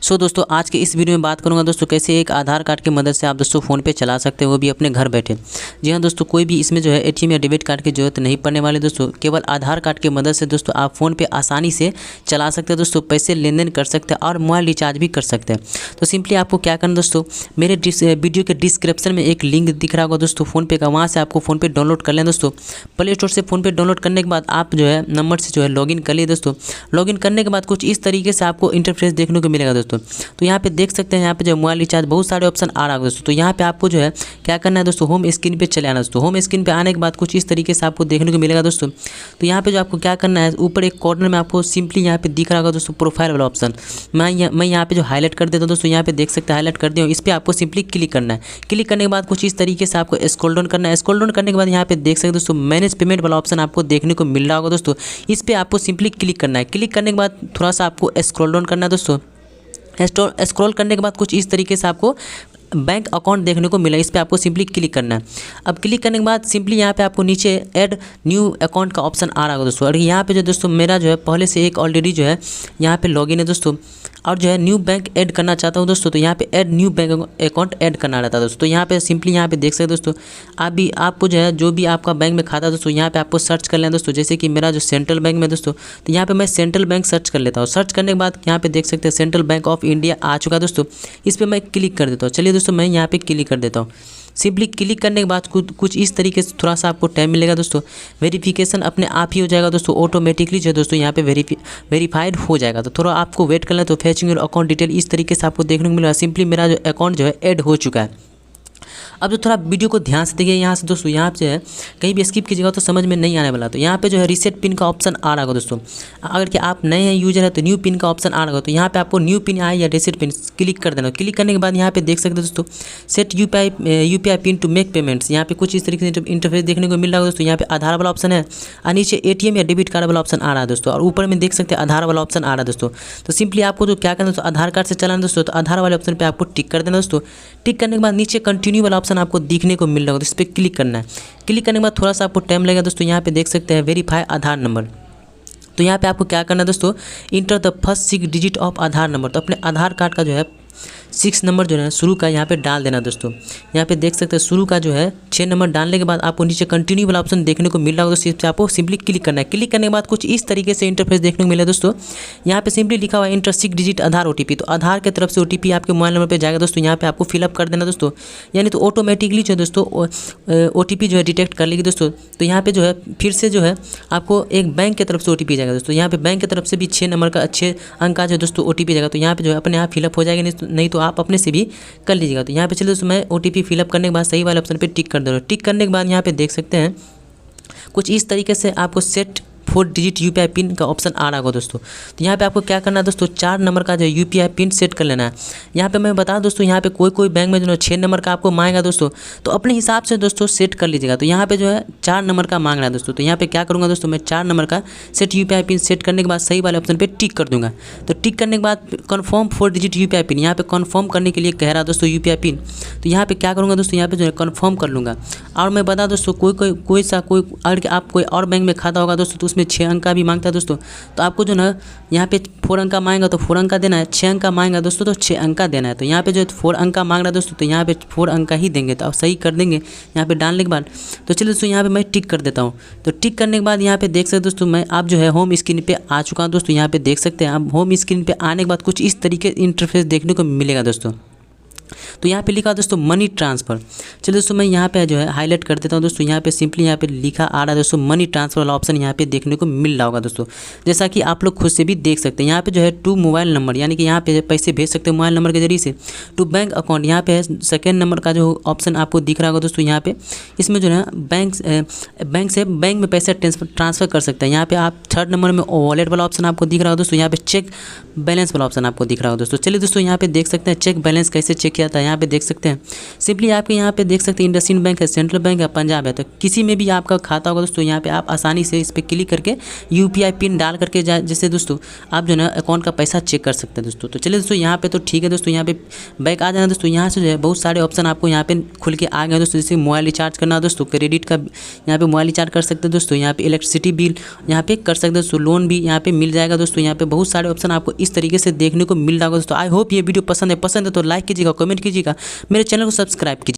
सो दोस्तों आज के इस वीडियो में बात करूंगा दोस्तों कैसे एक आधार कार्ड की मदद से आप दोस्तों फ़ोन पे चला सकते हो, वो भी अपने घर बैठे। जी हाँ दोस्तों, कोई भी इसमें जो है एटीएम या डेबिट कार्ड की जरूरत नहीं पड़ने वाली दोस्तों। केवल आधार कार्ड की मदद से दोस्तों आप फ़ोन पे आसानी से चला सकते हैं दोस्तों, पैसे लेन देन कर सकते हैं और मोबाइल रिचार्ज भी कर सकते हैं। तो सिंपली आपको क्या करना दोस्तों, मेरे वीडियो के डिस्क्रिप्शन में एक लिंक दिख रहा होगा दोस्तों फ़ोनपे का, वहाँ से आपको फ़ोनपे डाउनलोड कर लें दोस्तों। प्ले स्टोर से फ़ोनपे डाउनलोड करने के बाद आप जो है नंबर से जो है लॉगिन कर लिए दोस्तों। लॉगिन करने के बाद कुछ इस तरीके से आपको इंटरफेस देखने को मिलेगा दोस्तों। तो यहाँ पे देख सकते हैं, यहाँ पे जो मोबाइल रिचार्ज बहुत सारे ऑप्शन आ रहा है दोस्तों। तो यहाँ पे आपको जो है क्या करना है दोस्तों, होम स्क्रीन पे चले आना दोस्तों। होम स्क्रीन पे आने के बाद कुछ इस तरीके से आपको देखने को मिलेगा दोस्तों। तो यहाँ पे जो आपको क्या करना है, ऊपर एक कॉर्नर में आपको सिंपली यहाँ पे दिख रहा होगा दोस्तों प्रोफाइल वाला ऑप्शन। मैं यहाँ पे जो हाईलाइट कर देता हूँ दोस्तों, यहाँ पे देख सकते हैं हाईलाइट कर दिया हूँ। इस पर आपको सिंपली क्लिक करना है। क्लिक करने के बाद कुछ इस तरीके से आपको स्क्रॉल डाउन करना है। स्क्रॉल डाउन करने के बाद यहाँ पे देख सकते हैं दोस्तों मैनेज पेमेंट वाला ऑप्शन आपको देखने को मिल रहा होगा दोस्तों। इस पर आपको सिंपली क्लिक करना है। क्लिक करने के बाद थोड़ा सा आपको स्क्रॉल डाउन करना है दोस्तों। स्क्रॉल करने के बाद कुछ इस तरीके से आपको बैंक अकाउंट देखने को मिला। इस पर आपको सिंपली क्लिक करना है। अब क्लिक करने के बाद सिंपली यहाँ पे आपको नीचे ऐड न्यू अकाउंट का ऑप्शन आ रहा है दोस्तों। और यहाँ पे जो दोस्तों मेरा जो है पहले से एक ऑलरेडी जो है यहाँ पे लॉगिन है दोस्तों, और जो है न्यू बैंक ऐड करना चाहता हूँ दोस्तों। तो यहाँ पे add new bank account add करना रहता है दोस्तों। तो यहाँ पे सिंपली यहाँ पे देख सकते हैं दोस्तों, आपको जो है जो भी आपका बैंक में खाता है दोस्तों, यहाँ पे आपको सर्च कर लें दोस्तों। जैसे कि मेरा जो सेंट्रल बैंक में दोस्तों, तो यहाँ पे मैं सेंट्रल बैंक सर्च कर लेता हूँ। सर्च करने के बाद यहाँ पे देख सकते हैं सेंट्रल बैंक ऑफ इंडिया आ चुका है दोस्तों। इस पर मैं क्लिक कर देता हूँ। चलिए दोस्तों मैं यहाँ पे क्लिक कर देता हूँ। सिंपली क्लिक करने के बाद कुछ इस तरीके से थोड़ा सा आपको टाइम मिलेगा दोस्तों। वेरिफिकेशन अपने आप ही हो जाएगा दोस्तों, ऑटोमेटिकली जो है दोस्तों यहाँ पे वेरीफाइड हो जाएगा। तो थोड़ा आपको वेट करना है। तो फेचिंग योर अकाउंट डिटेल इस तरीके से आपको देखने को मिलेगा। सिंपली मेरा जो अकाउंट जो है ऐड हो चुका है। अब जो थोड़ा वीडियो को ध्यान से देखिए यहाँ से दोस्तों, यहाँ पे जो है कहीं भी स्किप कीजिएगा तो समझ में नहीं आने वाला। तो यहाँ पे जो है रीसेट पिन का ऑप्शन आ रहा होगा दोस्तों। अगर कि आप नए हैं यूजर है तो न्यू पिन का ऑप्शन आ रहा होगा। तो यहाँ पे आपको न्यू पिन आए या रीसेट पिन क्लिक कर देना। क्लिक करने के बाद यहाँ पे देख सकते हैं दोस्तों set UPI pin to make payments. यहाँ पे कुछ इस तरीके से इंटरफेस देखने को मिल रहा है दोस्तों। यहाँ पे आधार वाला ऑप्शन है और नीचे एटीएम या डेबिट कार्ड वाला ऑप्शन आ रहा है दोस्तों। और ऊपर में देख सकते हैं आधार वाला ऑप्शन आ रहा है दोस्तों। तो सिंपली आपको जो क्या करना है दोस्तों, आधार कार्ड से चलाना दोस्तों। तो आधार वाले ऑप्शन पर आपको टिक कर देना दोस्तों। टिक करने के बाद नीचे कंटिन्यू वाला ऑप्शन आपको दिखने को मिल रहा होगा, तो इस पर क्लिक करना है। क्लिक करने के बाद थोड़ा सा आपको टाइम लगेगा दोस्तों। यहाँ पे देख सकते हैं वेरीफाई आधार नंबर। तो यहाँ पे आपको क्या करना है दोस्तों, enter the first 6 digit of Aadhaar number. तो अपने आधार कार्ड का जो है 6 नंबर जो है शुरू का यहाँ पे डाल देना दोस्तों। यहाँ पे देख सकते हैं शुरू का जो है 6 नंबर डालने के बाद आपको नीचे कंटिन्यू वाला ऑप्शन देखने को मिल रहा होगा दोस्तों। इस पर आपको सिंपली क्लिक करना है। क्लिक करने के बाद कुछ इस तरीके से इंटरफेस देखने को मिला दोस्तों। यहाँ पे सिंपली लिखा हुआ है इंटर 6 डिजिट आधार ओटीपी। तो आधार की तरफ से ओटीपी आपके मोबाइल नंबर पर जाएगा दोस्तों। यहाँ पे आपको फिलअप कर देना दोस्तों, यानी तो ऑटोमेटिकली जो है दोस्तों ओटीपी जो है डिटेक्ट कर लेगी दोस्तों। तो यहाँ पे जो है फिर से जो है आपको एक बैंक की तरफ से ओटीपी जाएगा दोस्तों। यहाँ पे बैंक की तरफ से भी 6 नंबर का 6 अंक का जो दोस्तों ओटीपी जाएगा। तो यहाँ पे जो है अपने आप फिलअप हो जाएगा, नहीं तो आप अपने से भी कर लीजिएगा। तो यहाँ पे चलिए दोस्तों मैं ओटीपी फिलअप करने के बाद सही वाले ऑप्शन पे टिक कर दे रहा हूँ। टिक करने के बाद यहाँ पे देख सकते हैं कुछ इस तरीके से आपको सेट 4 डिजिट यूपीआई पिन का ऑप्शन आ रहा होगा दोस्तों। तो यहाँ पे आपको क्या करना है दोस्तों, 4 नंबर का जो यूपीआई पिन सेट कर लेना है। यहाँ पे मैं बता दोस्तों, यहाँ पे कोई बैंक में जो है 6 नंबर का आपको मांगेगा दोस्तों। तो अपने हिसाब से दोस्तों सेट कर लीजिएगा। तो यहाँ पे जो है 4 नंबर का मांग रहा है दोस्तों। तो यहाँ पे क्या करूँगा दोस्तों, मैं 4 नंबर का सेट यूपीआई पिन सेट करने के बाद सही वाले ऑप्शन पर टिक कर दूँगा। तो टिक करने के बाद कन्फर्म 4 डिजिट यूपीआई पिन, यहाँ पे कन्फर्म करने के लिए कह रहा है दोस्तों यूपीआई पिन। तो यहाँ पे क्या करूँगा दोस्तों, यहाँ पे जो है कन्फर्म कर लूँगा। और मैं बता दोस्तों कोई अगर आप कोई और बैंक में खाता होगा दोस्तों, तो उसमें 6 अंक का भी मांगता है दोस्तों। तो आपको जो ना यहाँ पे 4 अंक का मांगेगा तो 4 अंक का देना है, 6 अंक का मांगेगा दोस्तों तो 6 अंक का देना है। तो यहाँ पे जो 4 अंक का मांग रहा है दोस्तों, तो यहाँ पे 4 अंक का ही देंगे। तो आप सही कर देंगे यहाँ पे डालने के बाद। तो चलिए दोस्तों यहाँ पे मैं टिक कर देता हूँ। तो टिक करने के बाद यहाँ पे देख सकते दोस्तों मैं आप जो है होम स्क्रीन पे आ चुका हूँ दोस्तों। यहाँ पे देख सकते हैं आप होम स्क्रीन पे आने के बाद कुछ इस तरीके इंटरफेस देखने को मिलेगा दोस्तों। तो यहाँ पे लिखा दोस्तों मनी ट्रांसफ़र। चलिए दोस्तों मैं यहाँ पे जो है हाईलाइट कर देता हूँ दोस्तों। यहाँ पे सिंपली यहाँ पे लिखा आ रहा है दोस्तों मनी ट्रांसफ़र वाला ऑप्शन यहाँ पे देखने को मिल रहा होगा दोस्तों। जैसा कि आप लोग खुद से भी देख सकते हैं, यहाँ पे जो है टू मोबाइल नंबर, यानी कि यहाँ पे पैसे भेज सकते हैं मोबाइल नंबर के जरिए से। टू बैंक अकाउंट, यहाँ पे है सेकेंड नंबर का जो ऑप्शन आपको दिख रहा होगा दोस्तों। यहाँ पे इसमें जो है बैंक से बैंक में पैसे ट्रांसफ़र कर सकते हैं। यहाँ पे आप 3rd नंबर में वॉलेट वाला ऑप्शन आपको दिख रहा होगा दोस्तों। यहाँ पे चेक बैलेंस वाला ऑप्शन आपको दिख रहा होगा दोस्तों। चलिए दोस्तों यहाँ पे देख सकते हैं चेक बैलेंस कैसे चेक किया था। यहाँ पे देख सकते हैं। सिंपली आपके यहाँ पे देख सकते हैं इंडसइंड बैंक है, सेंट्रल बैंक है, पंजाब है, तो किसी में भी आपका खाता होगा दोस्तों यहाँ पे आप आसानी से इस पर क्लिक करके यूपीआई पिन डाल करके जैसे दोस्तों आप जो है ना अकाउंट का पैसा चेक कर सकते हैं दोस्तों। तो चलिए दोस्तों यहाँ पे तो ठीक है दोस्तों, यहाँ पे बैक आ जाना दोस्तों। यहाँ से जो है बहुत सारे ऑप्शन आपको यहाँ पे खुल के आ गए दोस्तों, जैसे मोबाइल रिचार्ज करना दोस्तों, क्रेडिट का यहाँ पे मोबाइल रिचार्ज कर सकते हैं दोस्तों, यहाँ पे इलेक्ट्रिसिटी बिल यहाँ पे कर सकते हैं दोस्तों, लोन भी यहाँ पे मिल जाएगा दोस्तों। यहाँ पे बहुत सारे ऑप्शन आपको इस तरीके से देखने को मिल रहा होगा दोस्तों। आई होप ये वीडियो पसंद है तो लाइक कीजिएगा, कमेंट कीजिएगा, मेरे चैनल को सब्सक्राइब कीजिए।